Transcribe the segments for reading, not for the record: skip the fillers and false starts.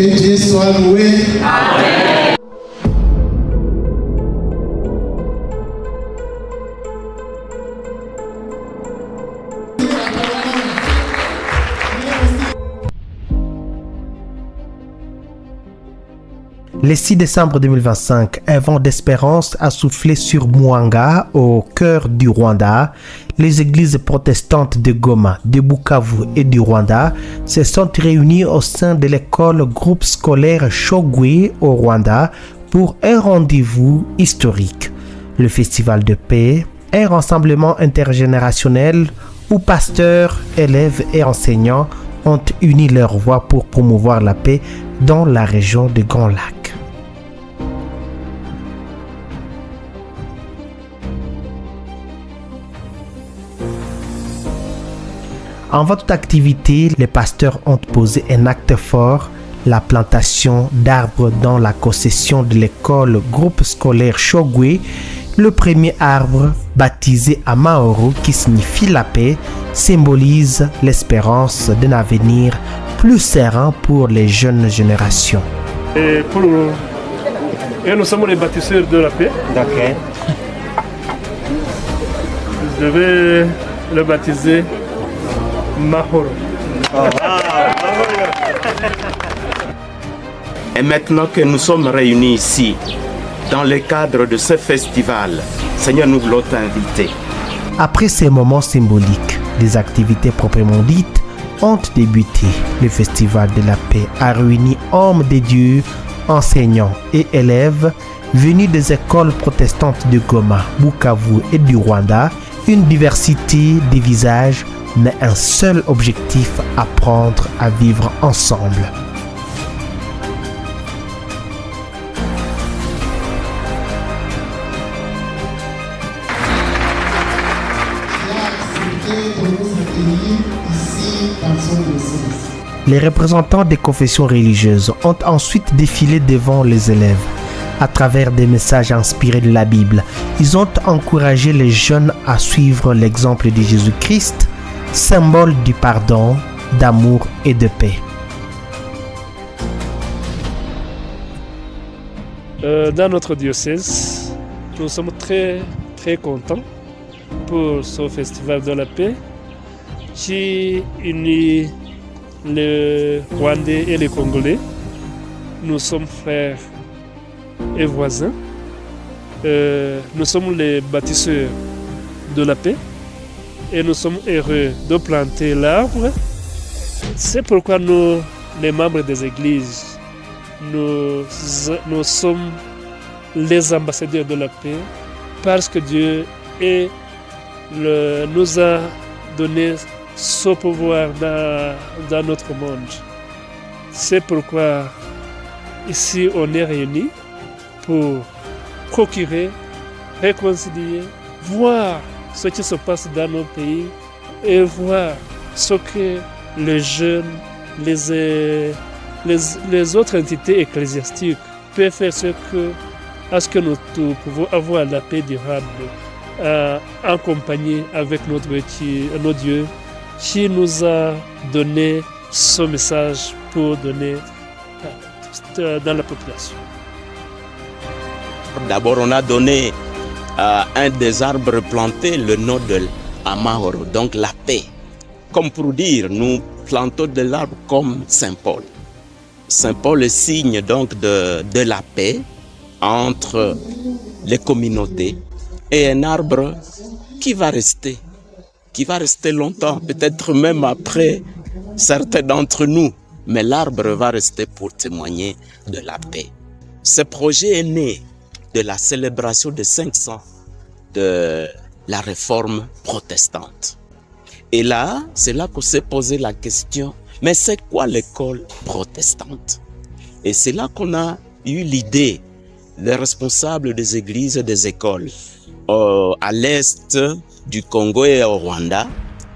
Que Dieu soit loué. Amen. Le 6 décembre 2025, un vent d'espérance a soufflé sur Mwanga, au cœur du Rwanda. Les églises protestantes de Goma, de Bukavu et du Rwanda se sont réunies au sein de l'école groupe scolaire Shogwe au Rwanda pour un rendez-vous historique. Le Festival de paix, un rassemblement intergénérationnel où pasteurs, élèves et enseignants ont uni leurs voix pour promouvoir la paix dans la région de Grand Lac. En votre activité, les pasteurs ont posé un acte fort, la plantation d'arbres dans la concession de l'école groupe scolaire Shogwe. Le premier arbre, baptisé Amahoro, qui signifie la paix, symbolise l'espérance d'un avenir plus serein pour les jeunes générations. Et nous sommes les bâtisseurs de la paix. D'accord. Je vais le baptiser Mahoro. Et maintenant que nous sommes réunis ici, dans le cadre de ce festival, Seigneur, nous voulons t'inviter. Après ces moments symboliques, des activités proprement dites ont débuté. Le Festival de la paix a réuni hommes de Dieu, enseignants et élèves venus des écoles protestantes de Goma, Bukavu et du Rwanda. Une diversité des visages, mais un seul objectif: apprendre à vivre ensemble. Les représentants des confessions religieuses ont ensuite défilé devant les élèves. À travers des messages inspirés de la Bible, ils ont encouragé les jeunes à suivre l'exemple de Jésus-Christ, symbole du pardon, d'amour et de paix. Dans notre diocèse, nous sommes très contents pour ce festival de la paix qui unit les Rwandais et les Congolais. Nous sommes frères et voisins. Nous sommes les bâtisseurs de la paix et nous sommes heureux de planter l'arbre. C'est pourquoi nous, les membres des églises, nous sommes les ambassadeurs de la paix, parce que Dieu nous a donné ce pouvoir dans notre monde. C'est pourquoi ici on est réunis pour procurer, réconcilier, voir ce qui se passe dans nos pays et voir ce que les jeunes, les autres entités ecclésiastiques peuvent faire, à ce que nous pouvons avoir la paix durable, en compagnie avec notre Dieu qui nous a donné ce message pour donner dans la population. D'abord, on a donné à un des arbres plantés le nom de Amahoro, donc la paix. Comme pour dire, nous plantons de l'arbre comme Saint Paul. Saint Paul est signe donc de la paix entre les communautés, et un arbre qui va rester longtemps, peut-être même après certains d'entre nous, mais l'arbre va rester pour témoigner de la paix. Ce projet est né de la célébration de 500 de la réforme protestante. Et là, c'est là qu'on s'est posé la question, mais c'est quoi l'école protestante? Et c'est là qu'on a eu l'idée, les responsables des églises et des écoles, à l'est du Congo et au Rwanda,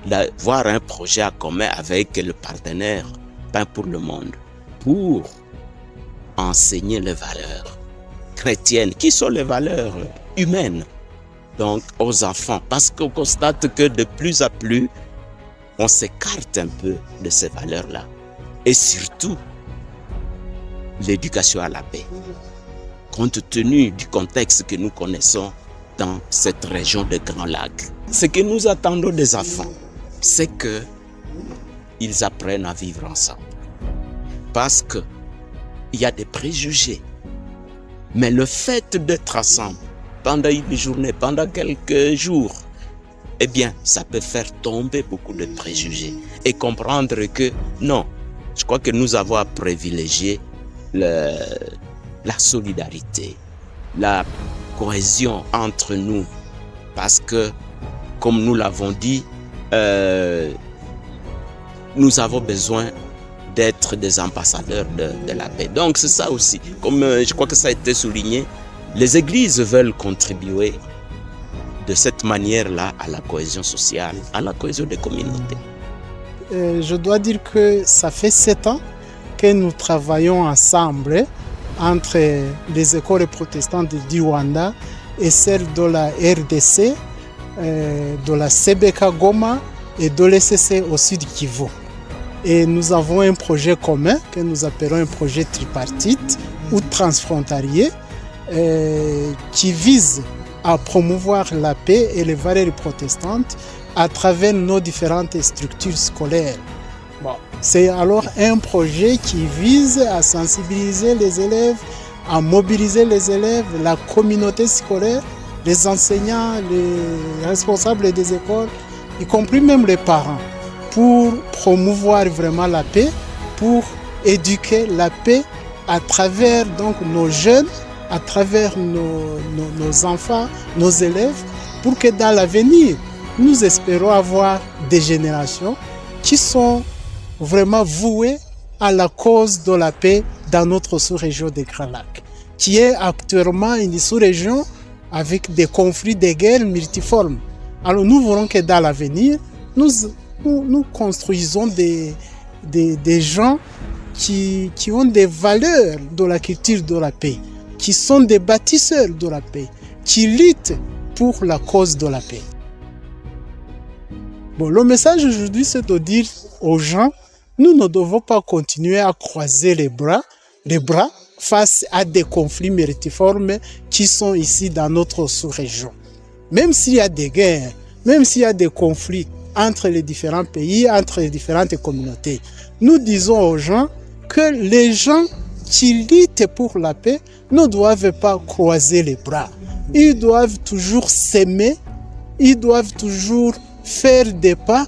d'avoir un projet à commun avec le partenaire Pain pour le Monde, pour enseigner les valeurs chrétiennes, qui sont les valeurs humaines, donc aux enfants, parce qu'on constate que de plus en plus, on s'écarte un peu de ces valeurs-là. Et surtout, l'éducation à la paix, compte tenu du contexte que nous connaissons dans cette région de Grand Lac. Ce que nous attendons des enfants, c'est qu'ils apprennent à vivre ensemble. Parce qu'il y a des préjugés. Mais le fait d'être ensemble pendant une journée, pendant quelques jours, eh bien, ça peut faire tomber beaucoup de préjugés et comprendre que non, je crois que nous avons à privilégier la solidarité, la cohésion entre nous, parce que, comme nous l'avons dit, nous avons besoin d'être des ambassadeurs de la paix. Donc c'est ça aussi, comme je crois que ça a été souligné, les églises veulent contribuer de cette manière-là à la cohésion sociale, à la cohésion des communautés. Je dois dire que ça fait 7 ans que nous travaillons ensemble entre les écoles protestantes du Rwanda et celles de la RDC, de la CBK Goma et de l'ECC au Sud Kivu. Et nous avons un projet commun que nous appelons un projet tripartite ou transfrontalier qui vise à promouvoir la paix et les valeurs protestantes à travers nos différentes structures scolaires. Bon, c'est alors un projet qui vise à sensibiliser les élèves, à mobiliser les élèves, la communauté scolaire, les enseignants, les responsables des écoles, y compris même les parents, pour promouvoir vraiment la paix, pour éduquer la paix à travers donc nos jeunes, à travers nos enfants, nos élèves, pour que dans l'avenir, nous espérons avoir des générations qui sont vraiment vouées à la cause de la paix dans notre sous-région des Grands Lacs, qui est actuellement une sous-région avec des conflits, des guerres multiformes. Alors nous voulons que dans l'avenir, nous construisons des gens qui ont des valeurs de la culture de la paix, qui sont des bâtisseurs de la paix, qui luttent pour la cause de la paix. Bon, le message aujourd'hui, c'est de dire aux gens, nous ne devons pas continuer à croiser les bras face à des conflits multiformes qui sont ici dans notre sous-région. Même s'il y a des guerres, même s'il y a des conflits entre les différents pays, entre les différentes communautés, nous disons aux gens que les gens qui luttent pour la paix ne doivent pas croiser les bras. Ils doivent toujours s'aimer, ils doivent toujours faire des pas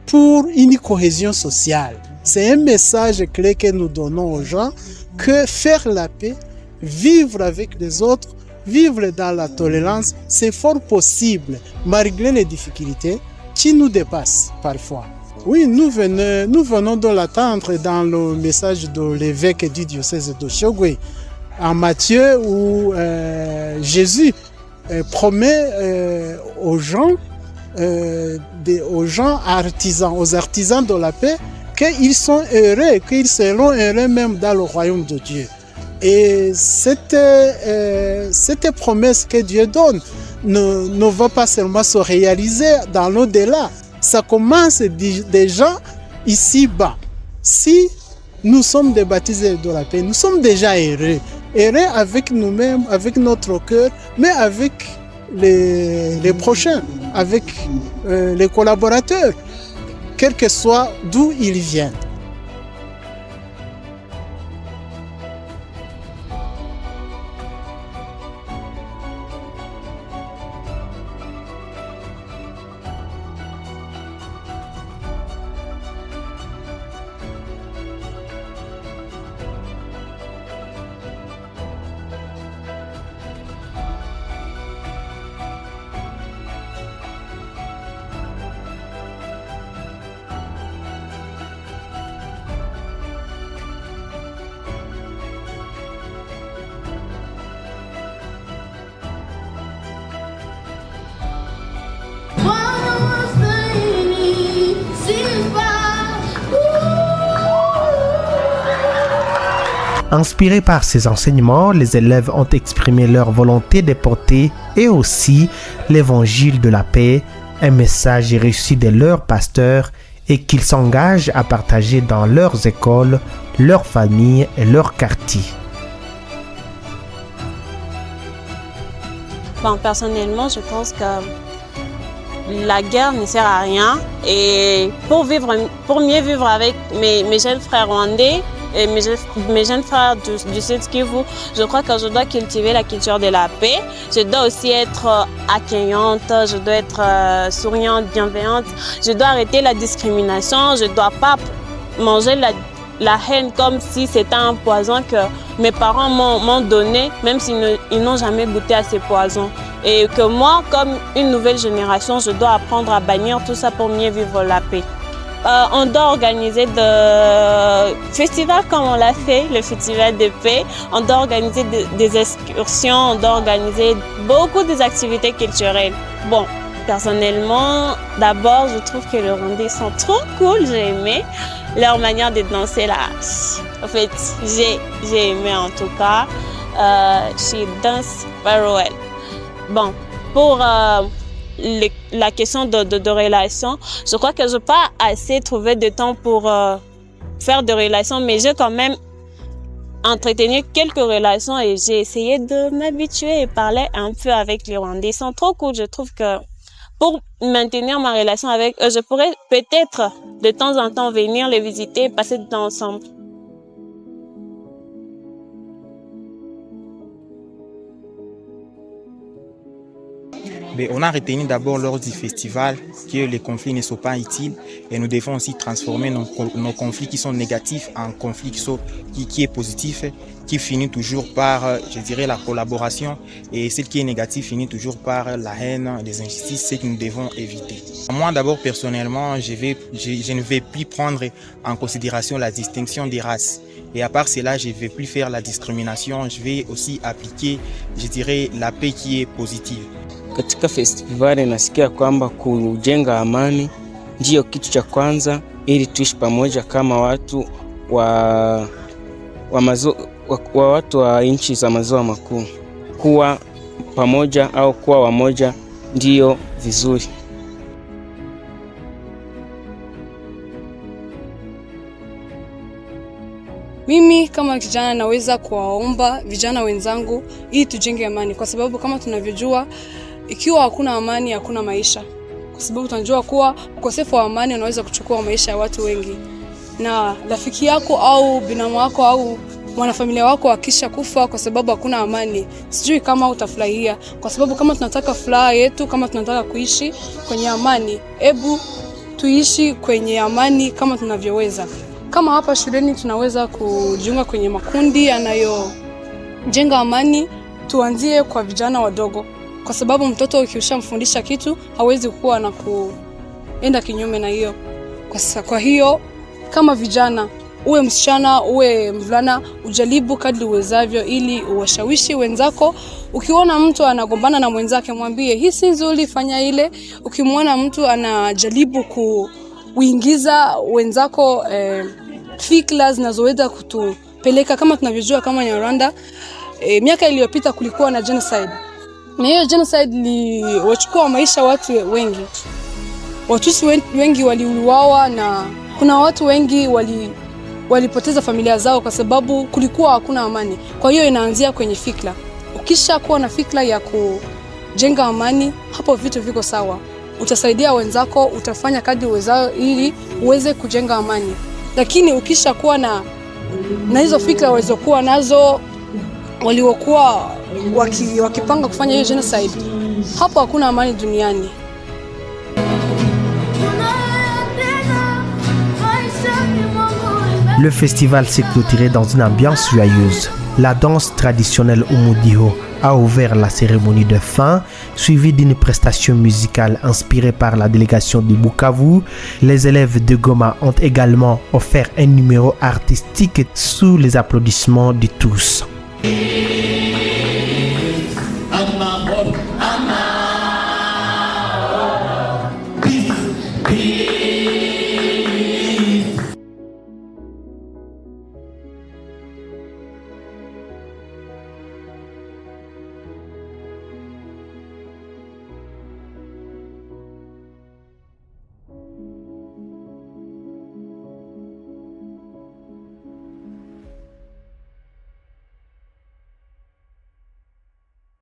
pour une cohésion sociale. C'est un message clé que nous donnons aux gens, que faire la paix, vivre avec les autres, vivre dans la tolérance, c'est fort possible, malgré les difficultés qui nous dépassent parfois. Oui, nous venons de l'attendre dans le message de l'évêque du diocèse de Shyogwe, en Matthieu, où Jésus promet aux gens artisans, aux artisans de la paix, qu'ils sont heureux, qu'ils seront heureux même dans le royaume de Dieu. Et cette promesse que Dieu donne ne va pas seulement se réaliser dans l'au-delà. Ça commence déjà ici-bas. Si nous sommes des baptisés de la paix, nous sommes déjà heureux. Heureux avec nous-mêmes, avec notre cœur, mais avec les prochains, avec les collaborateurs, quel que soit d'où ils viennent. Inspirés par ces enseignements, les élèves ont exprimé leur volonté de porter et aussi l'évangile de la paix, un message reçu de leur pasteur et qu'ils s'engagent à partager dans leurs écoles, leurs familles et leurs quartiers. Bon, personnellement, je pense que la guerre ne sert à rien et pour mieux vivre avec mes jeunes frères rwandais et mes jeunes frères du Sud Kivu, je crois que je dois cultiver la culture de la paix. Je dois aussi être accueillante, je dois être souriante, bienveillante. Je dois arrêter la discrimination, je ne dois pas manger la haine comme si c'était un poison que mes parents m'ont donné, même s'ils n'ont jamais goûté à ces poisons. Et que moi, comme une nouvelle génération, je dois apprendre à bannir tout ça pour mieux vivre la paix. On doit organiser des festivals comme on l'a fait, le festival de paix. On doit organiser des excursions, on doit organiser beaucoup d'activités culturelles. Bon, personnellement, d'abord, je trouve que les Rwandais sont trop cool, j'ai aimé leur manière de danser là. En fait, j'ai aimé en tout cas. She dance very well. Bon, pour la question de relations, je crois que je n'ai pas assez trouvé de temps pour faire des relations, mais j'ai quand même entretenu quelques relations et j'ai essayé de m'habituer et parler un peu avec les Rwandais. Ils sont trop cool, je trouve que pour maintenir ma relation avec eux, je pourrais peut-être de temps en temps venir les visiter et passer du temps ensemble. Mais on a retenu d'abord lors du festival que les conflits ne sont pas utiles et nous devons aussi transformer nos conflits qui sont négatifs en conflits qui est positif, qui finit toujours par, je dirais, la collaboration, et celle qui est négative finit toujours par la haine, les injustices, ce que nous devons éviter. Moi d'abord personnellement, je ne vais plus prendre en considération la distinction des races. Et à part cela, je ne vais plus faire la discrimination, je vais aussi appliquer, je dirais, la paix qui est positive. Katika festivali nasikia kwamba kujenga amani ndiyo kitu cha kwanza ili tuishi pamoja kama watu watu wa nchi za maziwa makuu. Kuwa pamoja au kuwa wamoja ndiyo vizuri. Mimi kama kijana naweza kuwaomba vijana wenzangu ili tujenge amani, kwa sababu kama tunavyojua ikiwa hakuna amani hakuna maisha. Kwa sababu tunajua kuwa ukosefu wa amani unaweza kuchukua maisha ya watu wengi. Na rafiki yako au binamu wako au mwanafamilia wako akisha kufa kwa sababu hakuna amani, sijui kama utafurahia. Kwa sababu kama tunataka furaha yetu, kama tunataka kuishi kwenye amani, hebu tuishi kwenye amani kama tunavyoweza. Kama hapa shuleni tunaweza kujiunga kwenye makundi yanayojenga amani, tuanzie kwa vijana wadogo. Kwa sababu mtoto ukishamfundisha kitu hawezi kuwa na kuenda kinyume na hiyo. Kwa hiyo kama vijana, uwe msichana uwe mvulana, ujaribu kadri uwezavyo ili uwashawishi wenzako. Ukiona mtu anagombana na mwenzake, mwambie hii si nzuri, fanya ile. Ukimwona mtu anajaribu kuingiza wenzako fikra zinazoweza kutupeleka, kama tunavyojua kama Rwanda, miaka iliyopita kulikuwa na genocide. Na hiyo genocide iliwachukua maisha watu wengi. Watusi wengi waliuawa na kuna watu wengi walipoteza familia zao kwa sababu kulikuwa hakuna amani. Kwa hiyo inaanzia kwenye fikra. Ukisha kuwa na fikra ya kujenga amani, hapo vitu viko sawa. Utasaidia wenzako, utafanya kadri uwezao ili uweze kujenga amani. Lakini ukisha kuwa na hizo fikra walizokuwa nazo waliokuwa wakipanga kufanya hiyo genocide, hapo hakuna amani duniani. Le festival s'est clôturé dans une ambiance joyeuse. La danse traditionnelle Umudiho a ouvert la cérémonie de fin, suivie d'une prestation musicale inspirée par la délégation de Bukavu. Les élèves de Goma ont également offert un numéro artistique sous les applaudissements de tous.